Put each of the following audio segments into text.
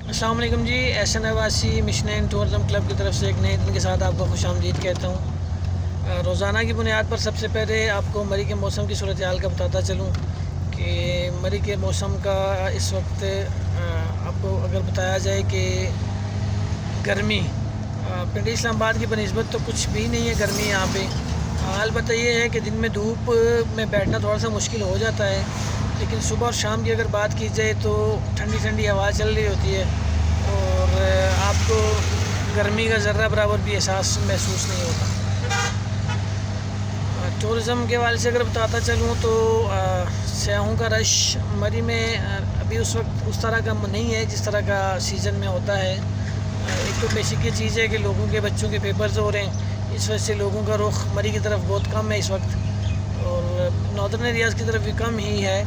السلام علیکم جی، ایسن نواسی مشن اینڈ ٹورزم کلب کی طرف سے ایک نئے دن کے ساتھ آپ کو خوش آمدید کہتا ہوں۔ روزانہ کی بنیاد پر سب سے پہلے آپ کو مری کے موسم کی صورتحال کا بتاتا چلوں کہ مری کے موسم کا اس وقت آپ کو اگر بتایا جائے کہ گرمی پنڈی اسلام آباد کی بنسبت تو کچھ بھی نہیں ہے گرمی یہاں پہ۔ البتہ یہ ہے کہ دن میں دھوپ میں بیٹھنا تھوڑا سا مشکل ہو جاتا ہے، لیکن صبح اور شام کی اگر بات کی جائے تو ٹھنڈی ٹھنڈی ہوا چل رہی ہوتی ہے اور آپ کو گرمی کا ذرہ برابر بھی احساس محسوس نہیں ہوتا۔ ٹورزم کے حوالے سے اگر بتاتا چلوں تو سیاحوں کا رش مری میں ابھی اس وقت اس طرح کا نہیں ہے جس طرح کا سیزن میں ہوتا ہے۔ ایک تو بیسک یہ چیز ہے کہ لوگوں کے بچوں کے پیپرز ہو رہے ہیں، اس وجہ سے لوگوں کا رخ مری کی طرف بہت کم ہے اس وقت، اور ناردرن ایریاز کی طرف بھی کم ہی ہے،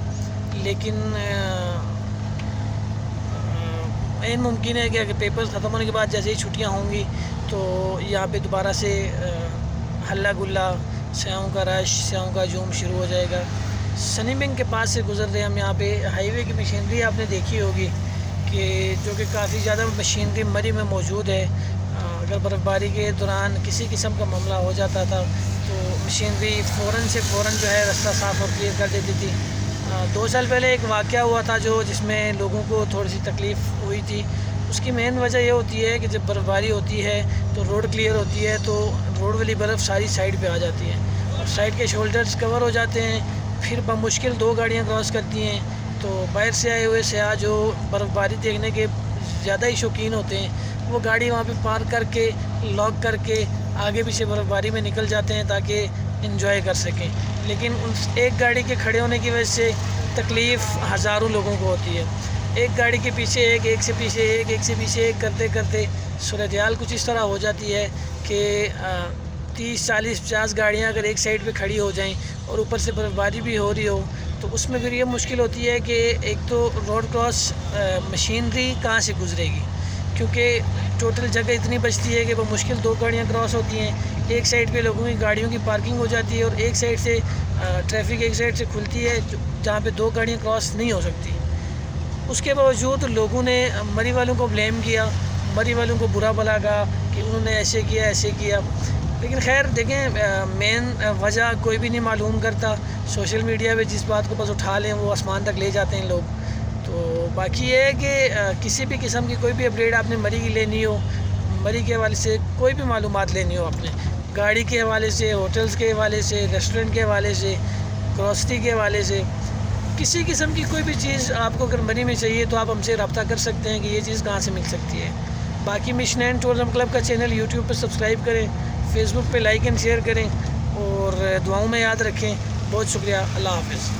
لیکن عین ممکن ہے کہ اگر پیپرز ختم ہونے کے بعد جیسے ہی چھٹیاں ہوں گی تو یہاں پہ دوبارہ سے ہلہ گلا، سیاحوں کا رش، سیاحوں کا ہجوم شروع ہو جائے گا۔ سنی بینک کے پاس سے گزر رہے ہیں ہم، یہاں پہ ہائی وے کی مشینری آپ نے دیکھی ہوگی کہ جو کہ کافی زیادہ مشینری مری میں موجود ہے۔ اگر برف باری کے دوران کسی قسم کا معاملہ ہو جاتا تھا تو مشینری فوراً جو ہے راستہ صاف اور کلیئر کر دیتی تھی۔ 2 سال پہلے ایک واقعہ ہوا تھا جس میں لوگوں کو تھوڑی سی تکلیف ہوئی تھی۔ اس کی مین وجہ یہ ہوتی ہے کہ جب برف باری ہوتی ہے تو روڈ کلیئر ہوتی ہے تو روڈ والی برف ساری سائڈ پہ آ جاتی ہے اور سائڈ کے شولڈرز کور ہو جاتے ہیں، پھر بمشکل 2 گاڑیاں کراس کرتی ہیں، تو باہر سے آئے ہوئے سیاح جو برف باری دیکھنے کے زیادہ ہی شوقین ہوتے ہیں وہ گاڑی وہاں پہ پارک کر کے لاک کر کے آگے پیچھے برف باری میں نکل جاتے ہیں تاکہ انجوائے کر سکیں، لیکن اس ایک گاڑی کے کھڑے ہونے کی وجہ سے تکلیف ہزاروں لوگوں کو ہوتی ہے۔ ایک گاڑی کے پیچھے ایک سے پیچھے ایک سے پیچھے ایک کرتے کرتے صورتحال کچھ اس طرح ہو جاتی ہے کہ 30 40 50 گاڑیاں اگر ایک سائڈ پہ کھڑی ہو جائیں اور اوپر سے برف باری بھی ہو رہی ہو تو اس میں پھر یہ مشکل ہوتی ہے کہ ایک تو روڈ کراس مشینری کہاں سے گزرے گی، کیونکہ ٹوٹل جگہ اتنی بچتی ہے کہ وہ مشکل 2 گاڑیاں کراس ہوتی ہیں، ایک سائڈ پہ لوگوں کی گاڑیوں کی پارکنگ ہو جاتی ہے اور ایک سائڈ سے ٹریفک ایک سائڈ سے کھلتی ہے جہاں پہ 2 گاڑیاں کراس نہیں ہو سکتی۔ اس کے باوجود لوگوں نے مری والوں کو بلیم کیا، مری والوں کو برا بھلا کہا کہ انہوں نے ایسے کیا، لیکن خیر دیکھیں مین وجہ کوئی بھی نہیں معلوم کرتا۔ سوشل میڈیا پہ جس بات کو بس اٹھا لیں وہ آسمان تک لے جاتے ہیں لوگ۔ تو باقی یہ ہے کہ کسی بھی قسم کی کوئی بھی اپڈیٹ آپ نے مری کی لینی ہو، مری کے حوالے سے کوئی بھی معلومات لینی ہو، آپ نے گاڑی کے حوالے سے، ہوٹلز کے حوالے سے، ریسٹورنٹ کے حوالے سے، گروسری کے حوالے سے، کسی قسم کی کوئی بھی چیز آپ کو اگر مری میں چاہیے تو آپ ہم سے رابطہ کر سکتے ہیں کہ یہ چیز کہاں سے مل سکتی ہے۔ باقی مشن اینڈ ٹورزم کلب کا چینل یوٹیوب پہ سبسکرائب کریں، فیس بک پہ لائک اینڈ شیئر کریں اور دعاؤں میں یاد رکھیں۔ بہت شکریہ، اللہ حافظ۔